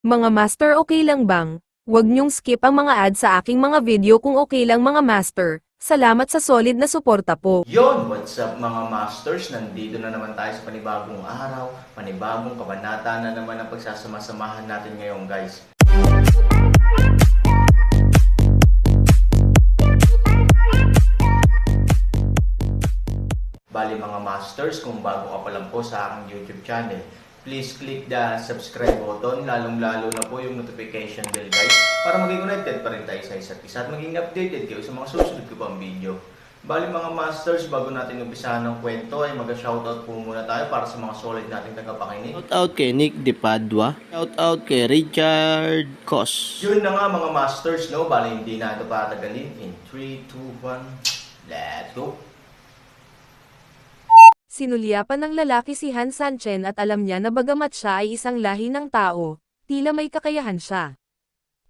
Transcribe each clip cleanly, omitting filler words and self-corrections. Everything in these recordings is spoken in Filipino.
Mga master, okay lang bang? Huwag niyong skip ang mga ads sa aking mga video kung okay lang mga master. Salamat sa solid na suporta po. Yon, what's up mga masters? Nandito na naman tayo sa panibagong araw, panibagong kabanata na naman ang pagsasama-samahan natin ngayon guys. Bali mga masters, kung bago ka pa lang po sa aking YouTube channel, please click the subscribe button, lalong-lalo na po yung notification bell guys, para maging connected pa rin tayo sa isa't isa at maging updated kayo sa mga susunod ko pang video. Bali mga masters, bago natin umpisahan ng kwento ay mag-shoutout po muna tayo para sa mga solid nating tagapakinig. Shoutout kay Nick De Padua. Shoutout kay Richard Cos. Yun na nga mga masters, no? Bali hindi na ito patagalin. In 3, 2, 1, let's go! Sinulyapan ng lalaki si Han Sanchen at alam niya na bagamat siya ay isang lahi ng tao, tila may kakayahan siya.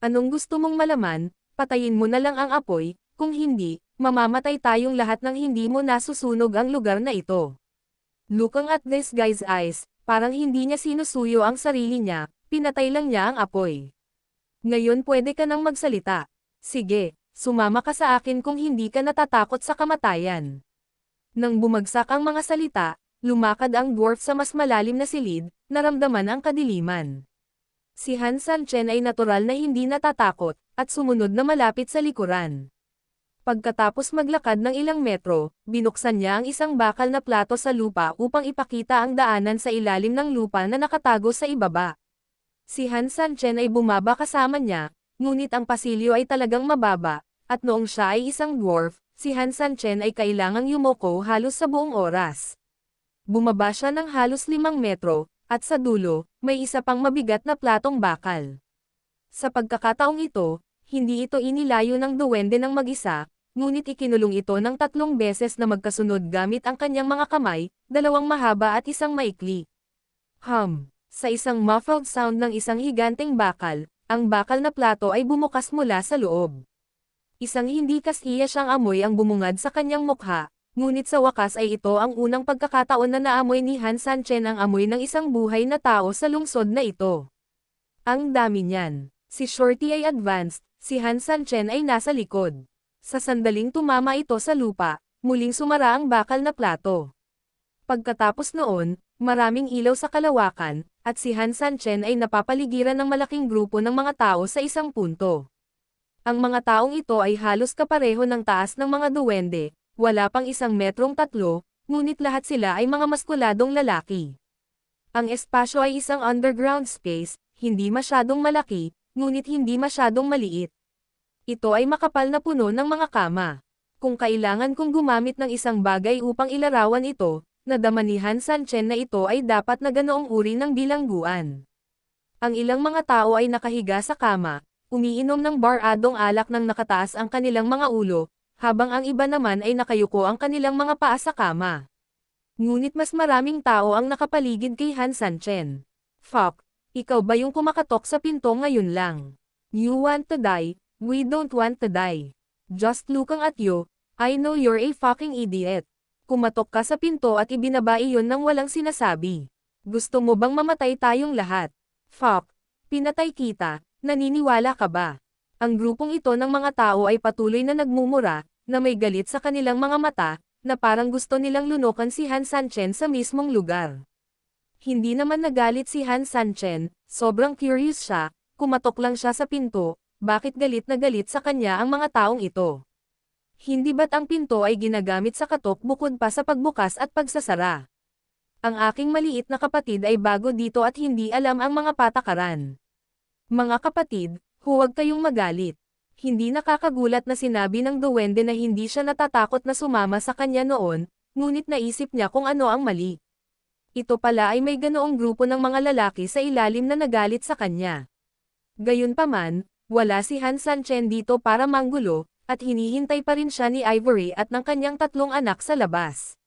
Anong gusto mong malaman? Patayin mo na lang ang apoy, kung hindi, mamamatay tayong lahat nang hindi mo nasusunog ang lugar na ito. Looking at this guy's eyes, parang hindi niya sinusuyo ang sarili niya, pinatay lang niya ang apoy. Ngayon pwede ka nang magsalita. Sige, sumama ka sa akin kung hindi ka natatakot sa kamatayan. Nang bumagsak ang mga salita, lumakad ang dwarf sa mas malalim na silid, naramdaman ang kadiliman. Si Han Sanchen ay natural na hindi natatakot, at sumunod na malapit sa likuran. Pagkatapos maglakad ng ilang metro, binuksan niya ang isang bakal na plato sa lupa upang ipakita ang daanan sa ilalim ng lupa na nakatago sa ibaba. Si Han Sanchen ay bumaba kasama niya, ngunit ang pasilyo ay talagang mababa, at noong siya ay isang dwarf, si Han Sanchen ay kailangang yumoko halos sa buong oras. Bumaba siya ng halos 5 metro, at sa dulo, may isa pang mabigat na platong bakal. Sa pagkakataong ito, hindi ito inilayo ng duwende ng mag-isa, ngunit ikinulong ito ng 3 beses na magkasunod gamit ang kanyang mga kamay, 2 mahaba at 1 maikli. Sa isang muffled sound ng isang higanteng bakal, ang bakal na plato ay bumukas mula sa loob. Isang hindi kasiya siyang amoy ang bumungad sa kanyang mukha, ngunit sa wakas ay ito ang unang pagkakataon na naamoy ni Han Sanchen ang amoy ng isang buhay na tao sa lungsod na ito. Ang dami niyan. Si Shorty ay advanced, si Han Sanchen ay nasa likod. Sa sandaling tumama ito sa lupa, muling sumara ang bakal na plato. Pagkatapos noon, maraming ilaw sa kalawakan, at si Han Sanchen ay napapaligiran ng malaking grupo ng mga tao sa isang punto. Ang mga taong ito ay halos kapareho ng taas ng mga duwende, wala pang 1 metrong 3, ngunit lahat sila ay mga maskuladong lalaki. Ang espasyo ay isang underground space, hindi masyadong malaki, ngunit hindi masyadong maliit. Ito ay makapal na puno ng mga kama. Kung kailangan kong gumamit ng isang bagay upang ilarawan ito, nadama ni Han Sanchen na ito ay dapat na ganoong uri ng bilangguan. Ang ilang mga tao ay nakahiga sa kama, umiinom ng baradong alak nang nakataas ang kanilang mga ulo, habang ang iba naman ay nakayuko ang kanilang mga paa sa kama. Ngunit mas maraming tao ang nakapaligid kay Han Sanchen. Fuck, ikaw ba yung kumakatok sa pinto ngayon lang? You want to die, we don't want to die. Just looking at you, I know you're a fucking idiot. Kumatok ka sa pinto at ibinaba iyon ng walang sinasabi. Gusto mo bang mamatay tayong lahat? Fuck, pinatay kita. Naniniwala ka ba? Ang grupong ito ng mga tao ay patuloy na nagmumura, na may galit sa kanilang mga mata, na parang gusto nilang lunukan si Han Sanchen sa mismong lugar. Hindi naman nagalit si Han Sanchen, sobrang curious siya, kumatok lang siya sa pinto, bakit galit na galit sa kanya ang mga taong ito? Hindi ba't ang pinto ay ginagamit sa katok bukod pa sa pagbukas at pagsasara? Ang aking maliit na kapatid ay bago dito at hindi alam ang mga patakaran. Mga kapatid, huwag kayong magalit. Hindi nakakagulat na sinabi ng duwende na hindi siya natatakot na sumama sa kanya noon, ngunit naisip niya kung ano ang mali. Ito pala ay may ganoong grupo ng mga lalaki sa ilalim na nagalit sa kanya. Gayunpaman, wala si Han Sanchen dito para manggulo, at hinihintay pa rin siya ni Ivory at ng kanyang 3 anak sa labas.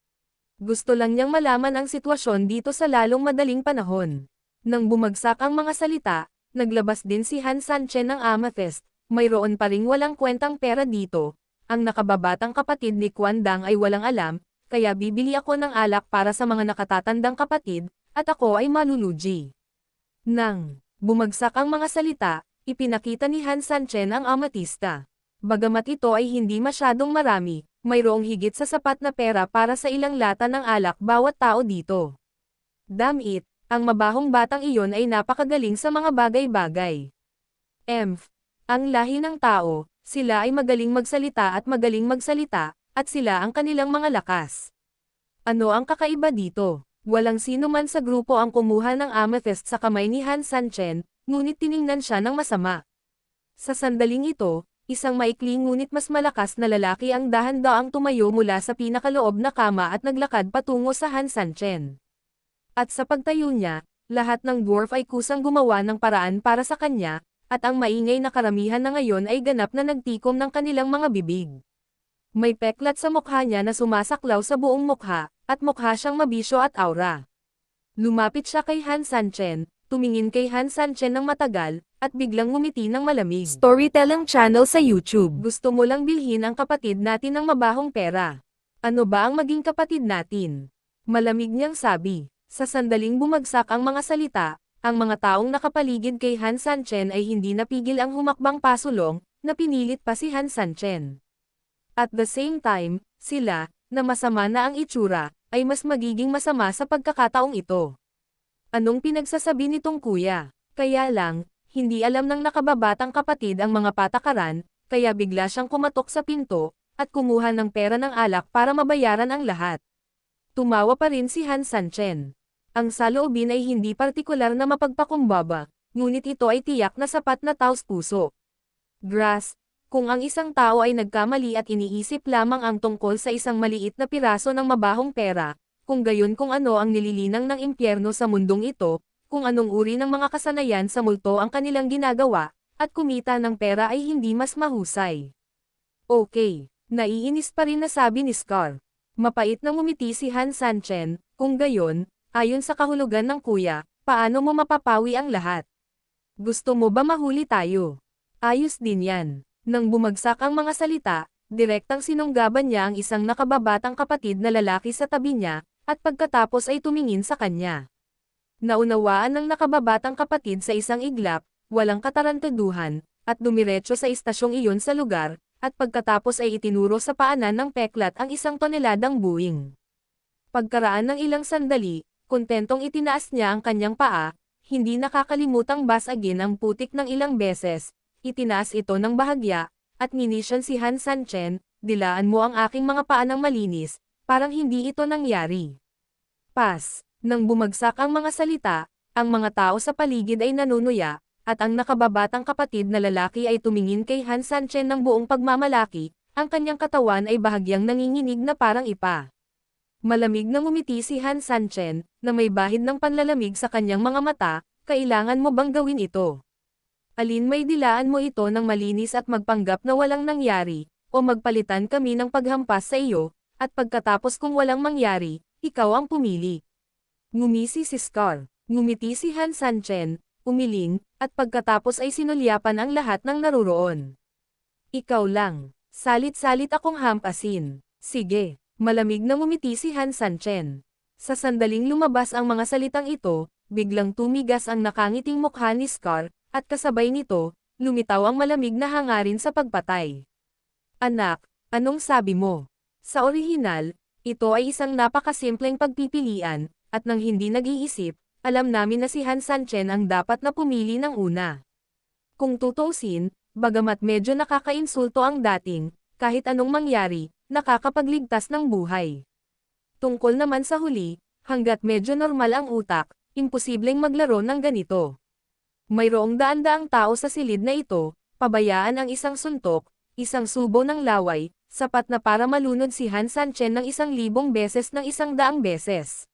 Gusto lang niyang malaman ang sitwasyon dito sa lalong madaling panahon. Nang bumagsak ang mga salita, naglabas din si Han Sanchen ng amethyst, mayroon pa ring walang kwentang pera dito. Ang nakababatang kapatid ni Quan Dang ay walang alam, kaya bibili ako ng alak para sa mga nakatatandang kapatid, at ako ay malulugi. Nang Bumagsak ang mga salita, ipinakita ni Han Sanchen ang amatista. Bagamat ito ay hindi masyadong marami, mayroong higit sa sapat na pera para sa ilang lata ng alak bawat tao dito. Damn it, ang mabahong batang iyon ay napakagaling sa mga bagay-bagay. Ang lahi ng tao, sila ay magaling magsalita, at sila ang kanilang mga lakas. Ano ang kakaiba dito? Walang sino man sa grupo ang kumuha ng amethyst sa kamay ni Han Sanchen, ngunit tiningnan siya ng masama. Sa sandaling ito, isang maikling ngunit mas malakas na lalaki ang dahan-daang tumayo mula sa pinakaloob na kama at naglakad patungo sa Han Sanchen. At sa pagtayo niya, lahat ng dwarf ay kusang gumawa ng paraan para sa kanya, at ang maingay na karamihan na ngayon ay ganap na nagtikom ng kanilang mga bibig. May peklat sa mukha niya na sumasaklaw sa buong mukha, at mukha siyang mabisyo at aura. Lumapit siya kay Han Sanchen, tumingin kay Han Sanchen ng matagal, at biglang ngumiti ng malamig. Storytelling channel sa YouTube. Gusto mo lang bilhin ang kapatid natin ng mabahong pera. Ano ba ang maging kapatid natin? Malamig niyang sabi. Sa sandaling bumagsak ang mga salita, ang mga taong nakapaligid kay Han Sanchen ay hindi napigil ang humakbang pasulong, na pinilit pa si Han Sanchen. At the same time, sila, na masama na ang itsura, ay mas magiging masama sa pagkakataong ito. Anong pinagsasabi nitong kuya? Kaya lang, hindi alam ng nakababatang kapatid ang mga patakaran, kaya bigla siyang kumatok sa pinto, at kumuha ng pera ng alak para mabayaran ang lahat. Tumawa pa rin si Han Sanchen. Ang saloobin ay hindi partikular na mapagpakumbaba, ngunit ito ay tiyak na sapat na taos-puso. Grass, kung ang isang tao ay nagkamali at iniisip lamang ang tungkol sa isang maliit na piraso ng mabahong pera, kung gayon kung ano ang nililinang ng impyerno sa mundong ito, kung anong uri ng mga kasanayan sa multo ang kanilang ginagawa, at kumita ng pera ay hindi mas mahusay. Okay, naiinis pa rin na sabi ni Scar. Mapait na ngumiti si Han Sanchen, kung gayon, ayon sa kahulugan ng kuya, paano mo mapapawi ang lahat? Gusto mo ba mahuli tayo? Ayos din yan. Nang bumagsak ang mga salita, direktang sinunggaban niya ang isang nakababatang kapatid na lalaki sa tabi niya, at pagkatapos ay tumingin sa kanya. Naunawaan ng nakababatang kapatid sa isang iglap, walang katarantaduhan, at dumiretso sa istasyong iyon sa lugar, at pagkatapos ay itinuro sa paanan ng peklat ang 1 toneladang buwing. Pagkaraan ng ilang sandali, kontentong itinaas niya ang kanyang paa, hindi nakakalimutang basagin ang putik ng ilang beses, itinaas ito ng bahagya, at nginisyan si Han Sanchen, dilaan mo ang aking mga paa ng malinis, parang hindi ito nangyari. Nang bumagsak ang mga salita, ang mga tao sa paligid ay nanunuya, at ang nakababatang kapatid na lalaki ay tumingin kay Han Sanchen ng buong pagmamalaki, ang kanyang katawan ay bahagyang nanginginig na parang ipa. Malamig na ngumiti si Han Sanchen, na may bahid ng panlalamig sa kanyang mga mata, kailangan mo bang gawin ito? Alin may dilaan mo ito ng malinis at magpanggap na walang nangyari, o magpalitan kami ng paghampas sa iyo, at pagkatapos kung walang mangyari, ikaw ang pumili. Ngumisi si Scar, ngumiti si Han Sanchen, umiling, at pagkatapos ay sinulyapan ang lahat ng naruroon. Ikaw lang, salit-salit akong hampasin. Sige, malamig na ngumiti si Han Sanchen. Sa sandaling lumabas ang mga salitang ito, biglang tumigas ang nakangiting mukha ni Scar, at kasabay nito, lumitaw ang malamig na hangarin sa pagpatay. Anak, anong sabi mo? Sa orihinal, ito ay isang napakasimpleng pagpipilian, at nang hindi nag-iisip, alam namin na si Han Sanchen ang dapat na pumili ng una. Kung tutuusin, bagamat medyo nakakainsulto ang dating, kahit anong mangyari, nakakapagligtas ng buhay. Tungkol naman sa huli, hanggat medyo normal ang utak, imposibleng maglaro ng ganito. Mayroong daan-daang tao sa silid na ito, pabayaan ang isang suntok, isang subo ng laway, sapat na para malunod si Han Sanchen ng 1,000 beses ng 100 beses.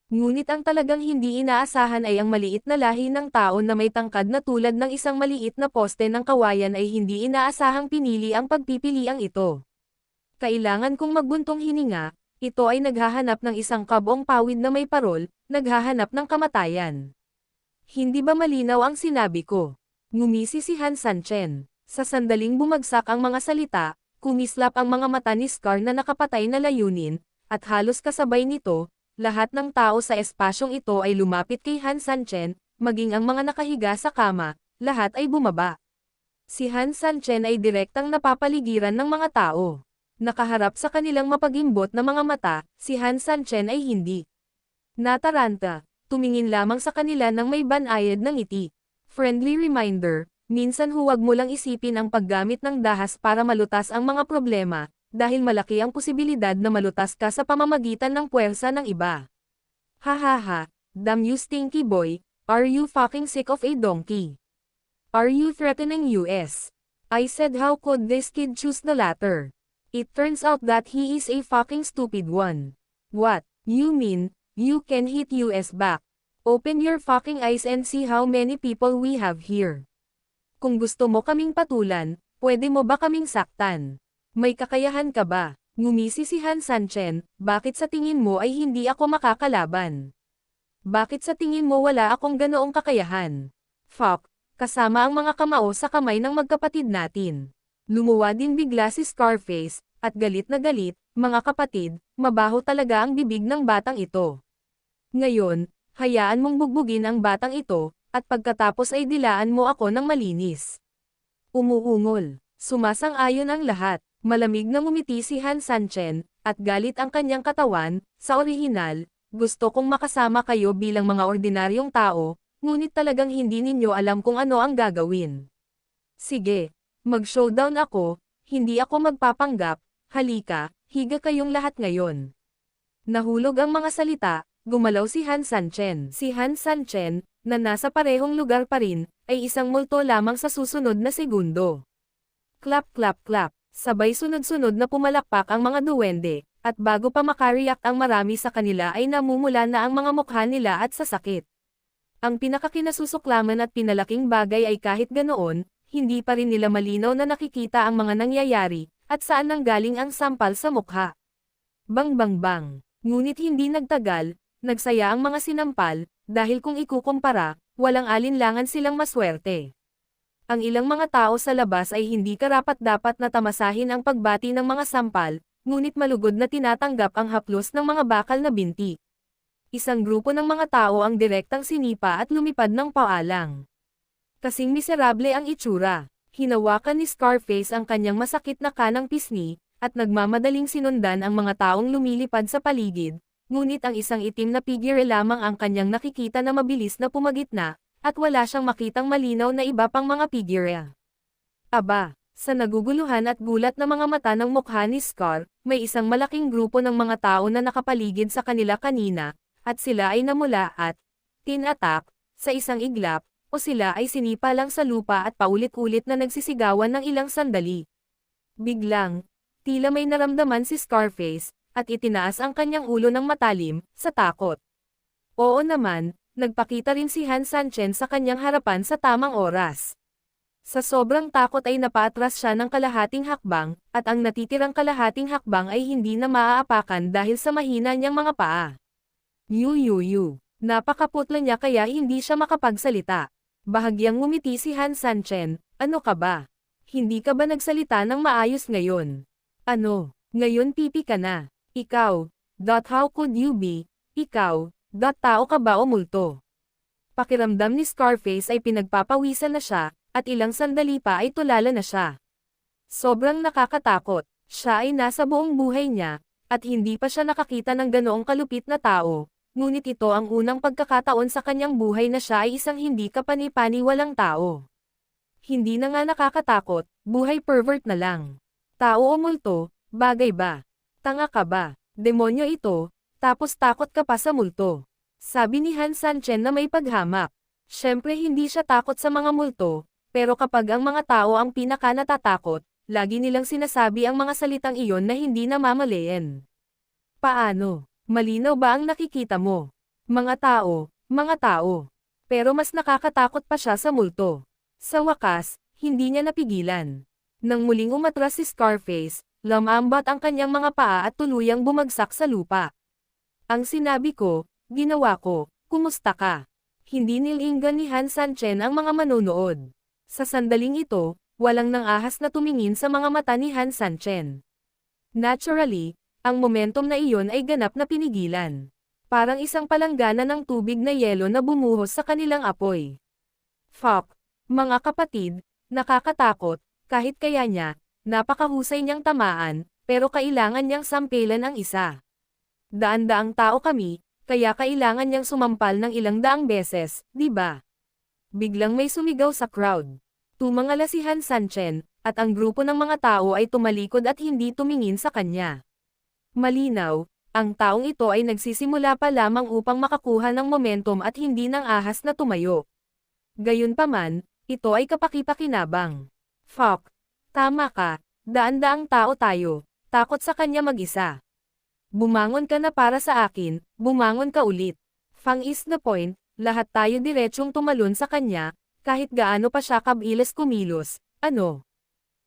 Ngunit ang talagang hindi inaasahan ay ang maliit na lahi ng tao na may tangkad na tulad ng isang maliit na poste ng kawayan ay hindi inaasahang pinili ang pagpipiliang ito. Kailangan kong magbuntong hininga, ito ay naghahanap ng isang kabong pawid na may parol, naghahanap ng kamatayan. Hindi ba malinaw ang sinabi ko? Ngumisi si Han Sanchen. Sa sandaling bumagsak ang mga salita, kumislap ang mga mata ni Scar na nakapatay na layunin, at halos kasabay nito, lahat ng tao sa espasyong ito ay lumapit kay Han Sanchen, maging ang mga nakahiga sa kama, lahat ay bumaba. Si Han Sanchen ay direktang napapaligiran ng mga tao. Nakaharap sa kanilang mapagimbot na mga mata, si Han Sanchen ay hindi nataranta, tumingin lamang sa kanila ng may banayad ng ngiti. Friendly reminder, minsan huwag mo lang isipin ang paggamit ng dahas para malutas ang mga problema, dahil malaki ang posibilidad na malutas ka sa pamamagitan ng puwersa ng iba. Hahaha, damn you stinky boy, are you fucking sick of a donkey? Are you threatening us? I said how could this kid choose the latter? It turns out that he is a fucking stupid one. What, you mean, you can hit us back? Open your fucking eyes and see how many people we have here. Kung gusto mo kaming patulan, pwede mo ba kaming saktan? May kakayahan ka ba? Ngumisi si Han Sanchen, bakit sa tingin mo ay hindi ako makakalaban? Bakit sa tingin mo wala akong ganoong kakayahan? Fuck, kasama ang mga kamao sa kamay ng magkapatid natin. Lumuwa din bigla si Scarface, at galit na galit, mga kapatid, mabaho talaga ang bibig ng batang ito. Ngayon, hayaan mong bugbugin ang batang ito, at pagkatapos ay dilaan mo ako ng malinis. Umuungol, sumasang-ayon ang lahat, malamig na ngumiti si Han Sanchen, at galit ang kanyang katawan, sa orihinal, gusto kong makasama kayo bilang mga ordinaryong tao, ngunit talagang hindi ninyo alam kung ano ang gagawin. Sige, mag-showdown ako, hindi ako magpapanggap, halika, higa kayong lahat ngayon. Nahulog ang mga salita, gumalaw si Han Sanchen. Si Han Sanchen, na nasa parehong lugar pa rin, ay isang multo lamang sa susunod na segundo. Clap clap clap, sabay sunod-sunod na pumalakpak ang mga duwende, at bago pa makariyak ang marami sa kanila ay namumula na ang mga mukha nila at sasakit. Ang pinakakinasusuklaman at pinalaking bagay ay kahit ganoon, hindi pa rin nila malinaw na nakikita ang mga nangyayari, at saan nanggaling ang sampal sa mukha. Bang bang bang, ngunit hindi nagtagal, nagsaya ang mga sinampal, dahil kung ikukumpara, walang alinlangan silang maswerte. Ang ilang mga tao sa labas ay hindi karapat-dapat na tamasahin ang pagbati ng mga sampal, ngunit malugod na tinatanggap ang haplos ng mga bakal na binti. Isang grupo ng mga tao ang direktang sinipa at lumipad ng paalang. Kasing miserable ang itsura, hinawakan ni Scarface ang kanyang masakit na kanang pisngi, at nagmamadaling sinundan ang mga taong lumilipad sa paligid, ngunit ang isang itim na figure lamang ang kanyang nakikita na mabilis na pumagitna, at wala siyang makitang malinaw na iba pang mga figure. Aba, sa naguguluhan at gulat na mga mata ng mukha ni Scar, may isang malaking grupo ng mga tao na nakapaligid sa kanila kanina, at sila ay namula at tinatak sa isang iglap, o sila ay sinipa lang sa lupa at paulit-ulit na nagsisigawan ng ilang sandali. Biglang, tila may naramdaman si Scarface, at itinaas ang kanyang ulo ng matalim, sa takot. Oo naman, nagpakita rin si Han Sanchen sa kanyang harapan sa tamang oras. Sa sobrang takot ay napaatras siya ng kalahating hakbang, at ang natitirang kalahating hakbang ay hindi na maaapakan dahil sa mahina niyang mga paa. Yu. Napakaputla niya kaya hindi siya makapagsalita. Bahagyang ngumiti si Han Sanchen, ano ka ba? Hindi ka ba nagsalita ng maayos ngayon? Ano, ngayon pipi ka na? Ikaw, how could you be? Ikaw, tao ka ba o multo? Pakiramdam ni Scarface ay pinagpapawisan na siya, at ilang sandali pa ay tulala na siya. Sobrang nakakatakot, siya ay nasa buong buhay niya, at hindi pa siya nakakita ng ganoong kalupit na tao. Ngunit ito ang unang pagkakataon sa kanyang buhay na siya ay isang hindi kapani-paniwalang tao. Hindi na nga nakakatakot, buhay pervert na lang. Tao o multo, bagay ba? Tanga ka ba? Demonyo ito, tapos takot ka pa sa multo. Sabi ni Han Sanchen na may paghamak. Siyempre hindi siya takot sa mga multo, pero kapag ang mga tao ang pinaka natatakot, lagi nilang sinasabi ang mga salitang iyon na hindi namamalayan. Paano? Malinaw ba ang nakikita mo? Mga tao. Pero mas nakakatakot pa siya sa multo. Sa wakas, hindi niya napigilan. Nang muling umatras si Scarface, lamambat ang kanyang mga paa at tuluyang bumagsak sa lupa. Ang sinabi ko, ginawa ko, kumusta ka? Hindi nilinggan ni Han Sanchen ang mga manonood. Sa sandaling ito, walang nang-ahas na tumingin sa mga mata ni Han Sanchen. Naturally, ang momentum na iyon ay ganap na pinigilan. Parang isang palanggana ng tubig na yelo na bumuhos sa kanilang apoy. Fuck, mga kapatid, nakakatakot, kahit kaya niya, napakahusay niyang tamaan, pero kailangan niyang sampelan ang isa. Daan-daang tao kami, kaya kailangan niyang sumampal ng ilang daang beses, di ba? Biglang may sumigaw sa crowd. Tumangala si Han Sanchen, at ang grupo ng mga tao ay tumalikod at hindi tumingin sa kanya. Malinaw, ang taong ito ay nagsisimula pa lamang upang makakuha ng momentum at hindi ng ahas na tumayo. Gayunpaman, ito ay kapaki-pakinabang. Fuck, tama ka, daan-daang tao tayo, takot sa kanya mag-isa. Bumangon ka na para sa akin, bumangon ka ulit. Fang is the point, lahat tayo diretsong tumalon sa kanya, kahit gaano pa siya kabilis kumilos, ano?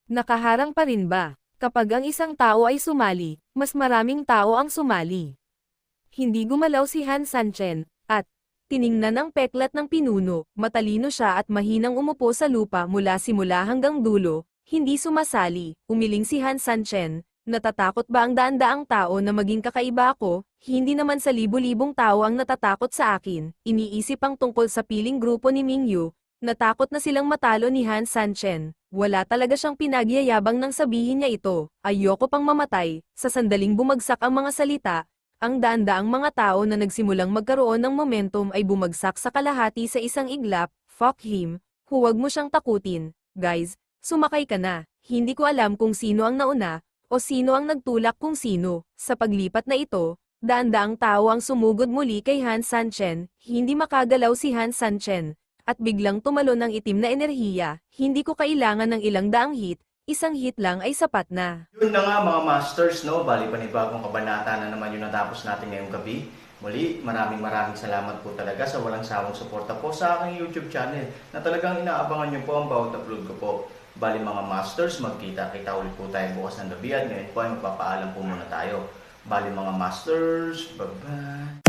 Nakaharang pa rin ba? Kapag ang isang tao ay sumali, mas maraming tao ang sumali. Hindi gumalaw si Han Sanchen, at tiningnan ang peklat ng pinuno, matalino siya at mahinang umupo sa lupa mula simula hanggang dulo, hindi sumasali, umiling si Han Sanchen. Natatakot ba ang daan-daang tao na maging kakaiba ako? Hindi naman sa libu-libong tao ang natatakot sa akin, iniisip ang tungkol sa piling grupo ni Mingyu, natakot na silang matalo ni Han Sanchen. Wala talaga siyang pinagyayabang nang sabihin niya ito, ayoko pang mamatay, sa sandaling bumagsak ang mga salita, ang daan-daang mga tao na nagsimulang magkaroon ng momentum ay bumagsak sa kalahati sa isang iglap, fuck him, huwag mo siyang takutin, guys, sumakay ka na, hindi ko alam kung sino ang nauna, o sino ang nagtulak kung sino. Sa paglipat na ito, daan-daang tao ang sumugod muli kay Han Sanchen, hindi makagalaw si Han Sanchen, at biglang tumalon ng itim na enerhiya, hindi ko kailangan ng ilang daang hit, isang hit lang ay sapat na. Yun na nga mga masters, no? Bali panibagong kabanata na naman yung natapos natin ngayong gabi. Muli, maraming salamat po talaga sa walang sawang suporta po sa aking YouTube channel na talagang inaabangan nyo po ang bawat upload ko po. Bali mga masters, magkita-kita ulit po tayo bukas ng gabi at ngayon po ay magpapaalam po muna tayo. Bali mga masters, bye-bye!